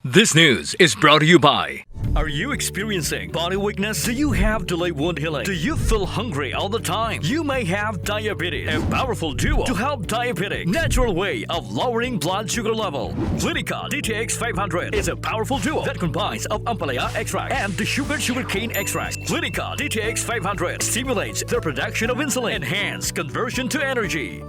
This news is brought to you by... Are you experiencing body weakness? Do you have delayed wound healing? Do you feel hungry all the time? You may have diabetes. A powerful duo to help diabetic. Natural way of lowering blood sugar level. Clinica DTX 500 is a powerful duo that combines of ampalaya extract and the sugarcane extract. Clinica DTX 500 stimulates the production of insulin, enhance conversion to energy.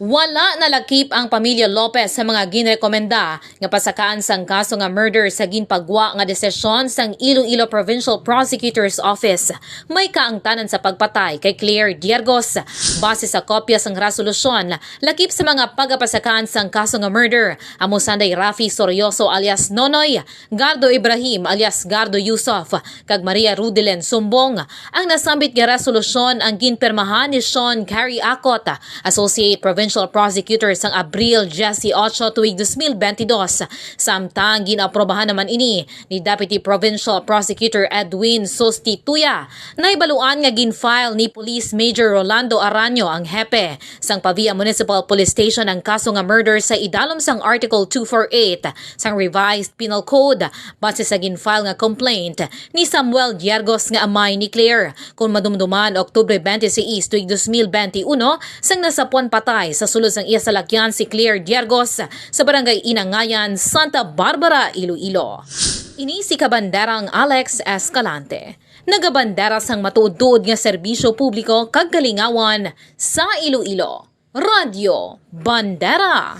Wala nalakip ang pamilya Lopez sa mga ginrekomenda nga pasakaan sang kaso nga murder sa ginpagwa nga desisyon sang Iloilo Provincial Prosecutor's Office. May kaangtanan sa pagpatay kay Claire Diergos. Base sa kopya sang resolusyon, lakip sa mga pagapasakaan sang kaso nga murder, amo Sanday Rafi Sorioso alias Nonoy, Gardo Ibrahim alias Gardo Yusuf, kag Maria Rudilen Sumbong. Ang nasambit nga resolusyon ang ginpermahan ni Sean Carrie Acot, Associate Provincial Prosecutor sang Abril 18 tuig 2022. Samtang ginaprobahan naman ini ni Deputy Provincial Prosecutor Edwin Sostituya. Naibaluan nga ginfile ni Police Major Rolando Aranyo ang hepe sang Pavia Municipal Police Station ang kaso nga murder sa idalom sang Article 248 sang Revised Penal Code base sa ginfile nga complaint ni Samuel Diergos nga amay ni Claire kung madumduman Oktubre 26 tuig 2021 sang nasapuan patay sa sulod sang iya salakyan si Claire Diergos sa Barangay Inangayan, Santa Barbara, Iloilo. Ini si kabanderang Alex Escalante. Nagabandera sang matuod-tuod nga serbisyo publiko kag kalingawan sa Iloilo. Radyo Bandera